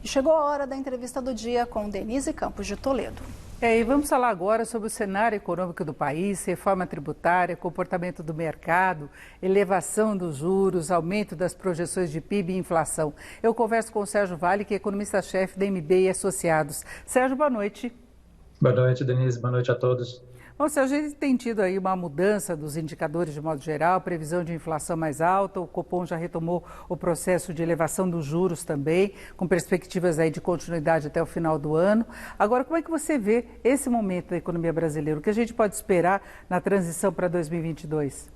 E chegou a hora da entrevista do dia com Denise Campos de Toledo. E vamos falar agora sobre o cenário econômico do país, reforma tributária, comportamento do mercado, elevação dos juros, aumento das projeções de PIB e inflação. Eu converso com o Sérgio Vale, que é economista-chefe da MB e Associados. Sérgio, boa noite. Boa noite, Denise. Boa noite a todos. Bom, Sérgio, a gente tem tido aí uma mudança dos indicadores de modo geral, previsão de inflação mais alta, o Copom já retomou o processo de elevação dos juros também, com perspectivas aí de continuidade até o final do ano. Agora, como é que você vê esse momento da economia brasileira? O que a gente pode esperar na transição para 2022?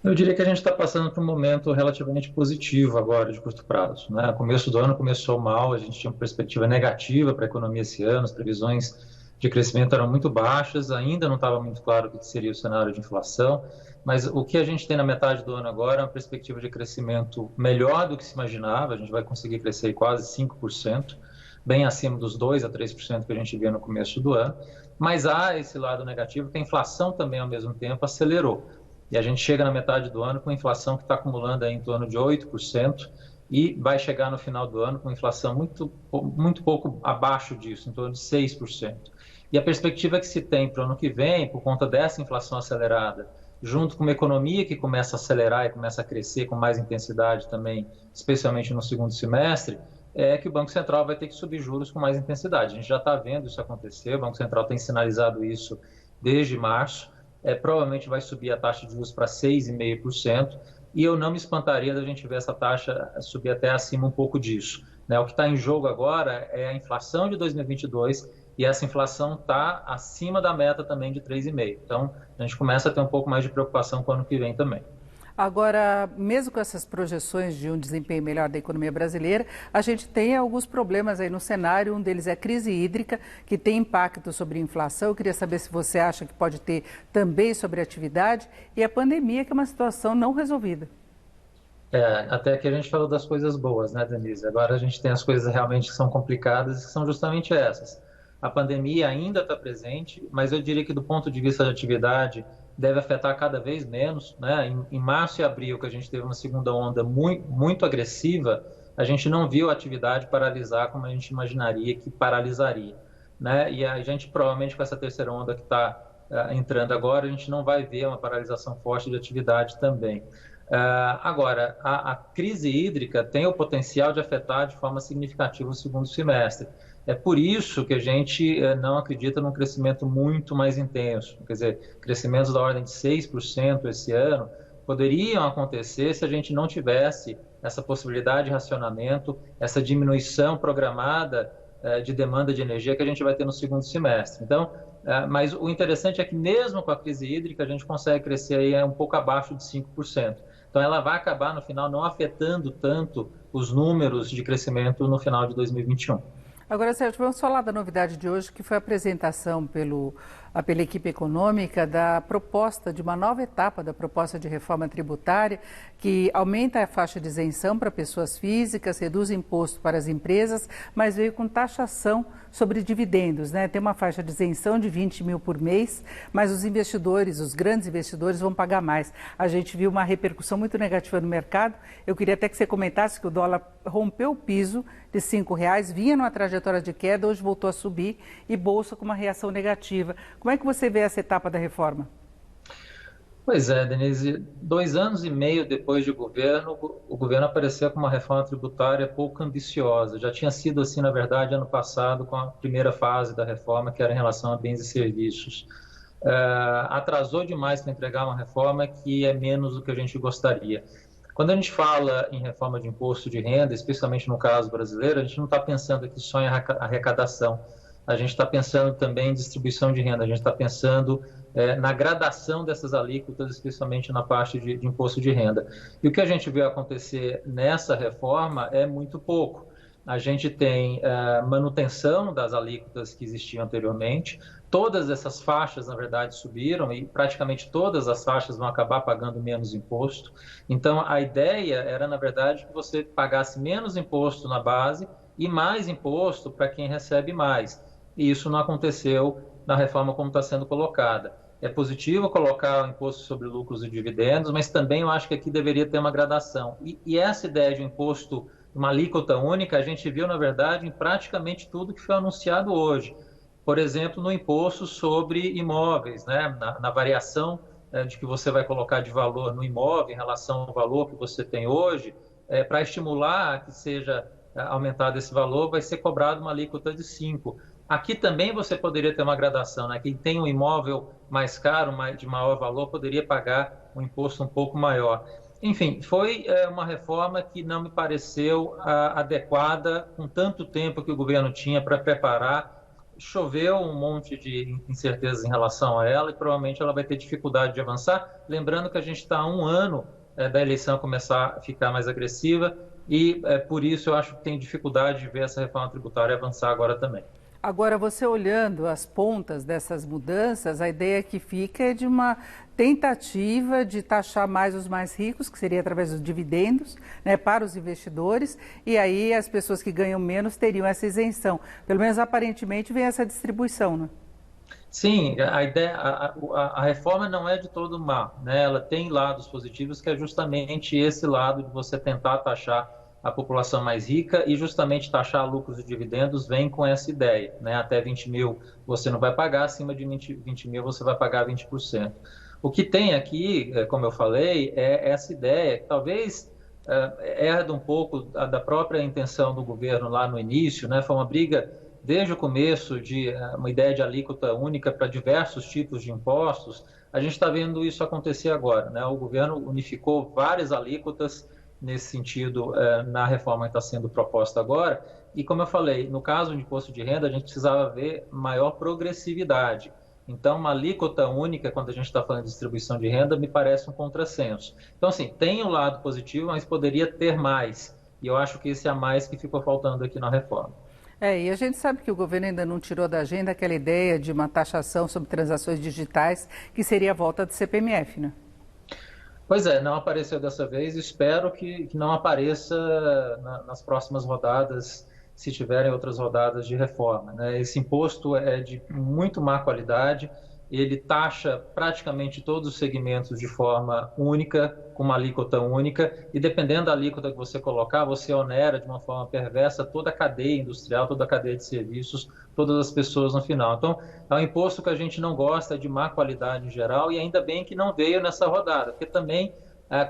Eu diria que a gente está passando por um momento relativamente positivo agora, de curto prazo, né? O começo do ano começou mal, a gente tinha uma perspectiva negativa para a economia esse ano, as previsões de crescimento eram muito baixas, ainda não estava muito claro o que seria o cenário de inflação, mas o que a gente tem na metade do ano agora é uma perspectiva de crescimento melhor do que se imaginava, a gente vai conseguir crescer quase 5%, bem acima dos 2% a 3% que a gente via no começo do ano, mas há esse lado negativo que a inflação também, ao mesmo tempo, acelerou. E a gente chega na metade do ano com inflação que está acumulando aí em torno de 8%, e vai chegar no final do ano com inflação muito pouco abaixo disso, em torno de 6%. E a perspectiva que se tem para o ano que vem, por conta dessa inflação acelerada, junto com uma economia que começa a acelerar e começa a crescer com mais intensidade também, especialmente no segundo semestre, é que o Banco Central vai ter que subir juros com mais intensidade. A gente já está vendo isso acontecer, o Banco Central tem sinalizado isso desde março, provavelmente vai subir a taxa de juros para 6,5%, e eu não me espantaria da gente ver essa taxa subir até acima um pouco disso, né? O que está em jogo agora é a inflação de 2022, e essa inflação está acima da meta também de 3,5%. Então, a gente começa a ter um pouco mais de preocupação com o ano que vem também. Agora, mesmo com essas projeções de um desempenho melhor da economia brasileira, a gente tem alguns problemas aí no cenário. Um deles é a crise hídrica, que tem impacto sobre a inflação. Eu queria saber se você acha que pode ter também sobre a atividade, e a pandemia, que é uma situação não resolvida. Até que a gente falou das coisas boas, né, Denise? Agora a gente tem as coisas realmente que são complicadas, que são justamente essas. A pandemia ainda está presente, mas eu diria que do ponto de vista de atividade deve afetar cada vez menos, né? Em março e abril, que a gente teve uma segunda onda muito agressiva, a gente não viu a atividade paralisar como a gente imaginaria que paralisaria, né? E a gente provavelmente com essa terceira onda que está entrando agora, a gente não vai ver uma paralisação forte de atividade também. Agora, a crise hídrica tem o potencial de afetar de forma significativa o segundo semestre. É por isso que a gente não acredita num crescimento muito mais intenso. Quer dizer, crescimentos da ordem de 6% esse ano poderiam acontecer se a gente não tivesse essa possibilidade de racionamento, essa diminuição programada de demanda de energia que a gente vai ter no segundo semestre. Então, mas o interessante é que mesmo com a crise hídrica, a gente consegue crescer aí um pouco abaixo de 5%. Então, ela vai acabar, no final, não afetando tanto os números de crescimento no final de 2021. Agora, Sérgio, vamos falar da novidade de hoje, que foi a apresentação pela equipe econômica da proposta de uma nova etapa da proposta de reforma tributária, que aumenta a faixa de isenção para pessoas físicas, reduz imposto para as empresas, mas veio com taxação sobre dividendos, né? Tem uma faixa de isenção de 20 mil por mês, mas os investidores, os grandes investidores, vão pagar mais. A gente viu uma repercussão muito negativa no mercado. Eu queria até que você comentasse que o dólar rompeu o piso de R$5, vinha numa trajetória de queda, hoje voltou a subir, e Bolsa com uma reação negativa. Como é que você vê essa etapa da reforma? Pois é, Denise, 2 anos e meio depois de governo, o governo apareceu com uma reforma tributária pouco ambiciosa. Já tinha sido assim, na verdade, ano passado, com a primeira fase da reforma, que era em relação a bens e serviços. Atrasou demais para entregar uma reforma que é menos do que a gente gostaria. Quando a gente fala em reforma de imposto de renda, especialmente no caso brasileiro, a gente não está pensando aqui só em arrecadação. A gente está pensando também em distribuição de renda, a gente está pensando na gradação dessas alíquotas, especialmente na parte de imposto de renda. E o que a gente viu acontecer nessa reforma é muito pouco. A gente tem manutenção das alíquotas que existiam anteriormente, todas essas faixas, na verdade, subiram e praticamente todas as faixas vão acabar pagando menos imposto. Então, a ideia era, na verdade, que você pagasse menos imposto na base e mais imposto para quem recebe mais. E isso não aconteceu na reforma como está sendo colocada. É positivo colocar o imposto sobre lucros e dividendos, mas também eu acho que aqui deveria ter uma gradação. E essa ideia de imposto uma alíquota única, a gente viu, na verdade, em praticamente tudo que foi anunciado hoje. Por exemplo, no imposto sobre imóveis, né? Na variação de que você vai colocar de valor no imóvel em relação ao valor que você tem hoje, para estimular que seja aumentado esse valor, vai ser cobrado uma alíquota de 5%. Aqui também você poderia ter uma gradação, né? Quem tem um imóvel mais caro, de maior valor, poderia pagar um imposto um pouco maior. Enfim, foi uma reforma que não me pareceu adequada com tanto tempo que o governo tinha para preparar. Choveu um monte de incertezas em relação a ela e provavelmente ela vai ter dificuldade de avançar. Lembrando que a gente está a um ano da eleição começar a ficar mais agressiva e por isso eu acho que tem dificuldade de ver essa reforma tributária avançar agora também. Agora, você olhando as pontas dessas mudanças, a ideia que fica é de uma tentativa de taxar mais os mais ricos, que seria através dos dividendos, né, para os investidores, e aí as pessoas que ganham menos teriam essa isenção. Pelo menos aparentemente vem essa distribuição, né? Sim, a reforma não é de todo má, né? Ela tem lados positivos, que é justamente esse lado de você tentar taxar a população mais rica e justamente taxar lucros e dividendos vem com essa ideia, né? Até 20 mil você não vai pagar, acima de 20 mil você vai pagar 20%. O que tem aqui, como eu falei, é essa ideia, que talvez herda um pouco da própria intenção do governo lá no início, né? Foi uma briga desde o começo de uma ideia de alíquota única para diversos tipos de impostos. A gente está vendo isso acontecer agora, né? O governo unificou várias alíquotas nesse sentido na reforma que está sendo proposta agora. E como eu falei, no caso do imposto de renda, a gente precisava ver maior progressividade. Então, uma alíquota única, quando a gente está falando de distribuição de renda, me parece um contrassenso. Então, assim, tem um lado positivo, mas poderia ter mais. E eu acho que esse é a mais que ficou faltando aqui na reforma. E a gente sabe que o governo ainda não tirou da agenda aquela ideia de uma taxação sobre transações digitais, que seria a volta do CPMF, né? Pois é, não apareceu dessa vez, espero que não apareça nas próximas rodadas, se tiverem outras rodadas de reforma, né? Esse imposto é de muito má qualidade, ele taxa praticamente todos os segmentos de forma única, com uma alíquota única, e dependendo da alíquota que você colocar, você onera de uma forma perversa toda a cadeia industrial, toda a cadeia de serviços, todas as pessoas no final. Então, é um imposto que a gente não gosta, é de má qualidade em geral, e ainda bem que não veio nessa rodada, porque também,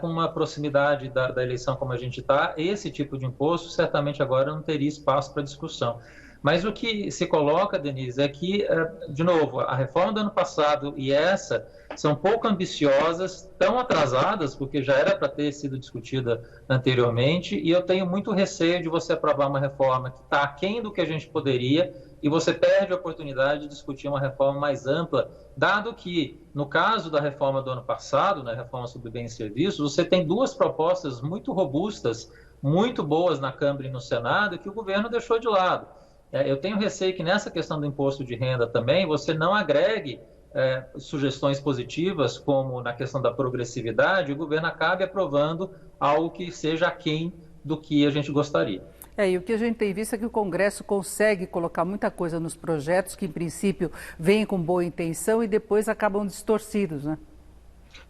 com uma proximidade da eleição como a gente está, esse tipo de imposto certamente agora não teria espaço para discussão. Mas o que se coloca, Denise, é que, de novo, a reforma do ano passado e essa são pouco ambiciosas, tão atrasadas, porque já era para ter sido discutida anteriormente, e eu tenho muito receio de você aprovar uma reforma que está aquém do que a gente poderia, e você perde a oportunidade de discutir uma reforma mais ampla, dado que, no caso da reforma do ano passado, na reforma sobre bens e serviços, você tem duas propostas muito robustas, muito boas na Câmara e no Senado, que o governo deixou de lado. Eu tenho receio que nessa questão do imposto de renda também você não agregue sugestões positivas, como na questão da progressividade, o governo acabe aprovando algo que seja aquém do que a gente gostaria. E o que a gente tem visto é que o Congresso consegue colocar muita coisa nos projetos que, em princípio, vêm com boa intenção e depois acabam distorcidos, né?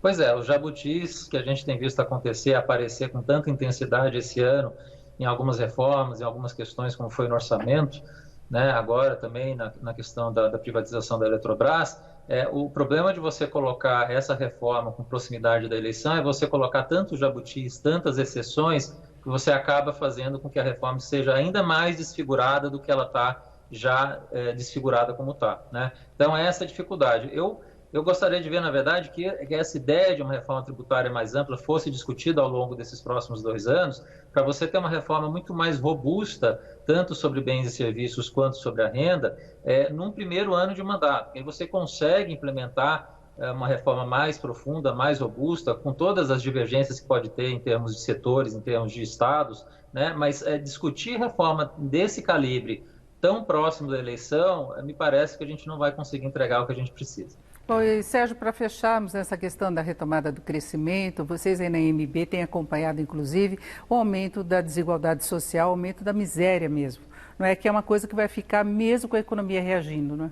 Pois é, os jabutis que a gente tem visto acontecer, aparecer com tanta intensidade esse ano, em algumas reformas, em algumas questões, como foi no orçamento, né? Agora também na questão da privatização da Eletrobras, o problema de você colocar essa reforma com proximidade da eleição é você colocar tantos jabutis, tantas exceções, que você acaba fazendo com que a reforma seja ainda mais desfigurada do que ela está já desfigurada como está, né? Então, essa é a dificuldade. Eu gostaria de ver, na verdade, que essa ideia de uma reforma tributária mais ampla fosse discutida ao longo desses próximos 2 anos, para você ter uma reforma muito mais robusta, tanto sobre bens e serviços quanto sobre a renda, num primeiro ano de mandato. Aí você consegue implementar uma reforma mais profunda, mais robusta, com todas as divergências que pode ter em termos de setores, em termos de estados, né? Mas discutir reforma desse calibre, tão próximo da eleição, me parece que a gente não vai conseguir entregar o que a gente precisa. Bom, e Sérgio, para fecharmos essa questão da retomada do crescimento, vocês aí na IMB têm acompanhado, inclusive, o aumento da desigualdade social, o aumento da miséria mesmo. Não é que é uma coisa que vai ficar mesmo com a economia reagindo, não é?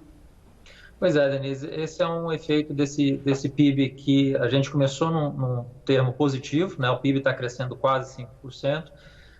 Pois é, Denise, esse é um efeito desse PIB que a gente começou num termo positivo, né? O PIB está crescendo quase 5%,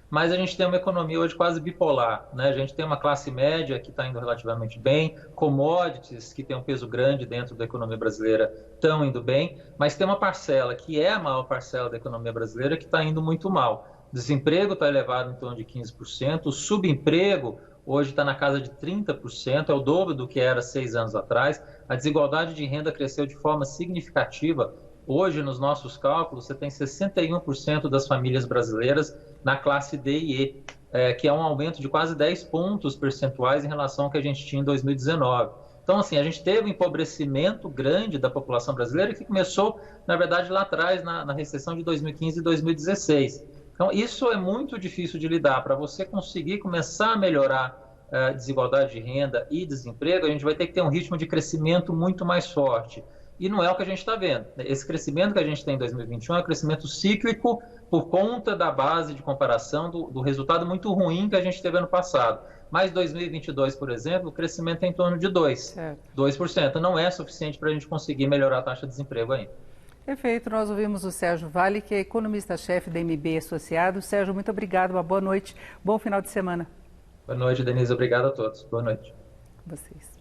mas a gente tem uma economia hoje quase bipolar, né? A gente tem uma classe média que está indo relativamente bem, commodities que tem um peso grande dentro da economia brasileira estão indo bem, mas tem uma parcela que é a maior parcela da economia brasileira que está indo muito mal. O desemprego está elevado em torno de 15%, o subemprego hoje está na casa de 30%, é o dobro do que era 6 anos atrás. A desigualdade de renda cresceu de forma significativa. Hoje, nos nossos cálculos, você tem 61% das famílias brasileiras na classe D e E, que é um aumento de quase 10 pontos percentuais em relação ao que a gente tinha em 2019. Então, assim, a gente teve um empobrecimento grande da população brasileira que começou, na verdade, lá atrás, na recessão de 2015 e 2016. Então, isso é muito difícil de lidar. Para você conseguir começar a melhorar a desigualdade de renda e desemprego, a gente vai ter que ter um ritmo de crescimento muito mais forte. E não é o que a gente está vendo. Esse crescimento que a gente tem em 2021 é um crescimento cíclico por conta da base de comparação do resultado muito ruim que a gente teve ano passado. Mas 2022, por exemplo, o crescimento é em torno de 2%. Não é suficiente para a gente conseguir melhorar a taxa de desemprego ainda. Perfeito. Nós ouvimos o Sérgio Vale, que é economista-chefe da MB Associados. Sérgio, muito obrigado. Uma boa noite. Bom final de semana. Boa noite, Denise. Obrigado a todos. Boa noite. Vocês.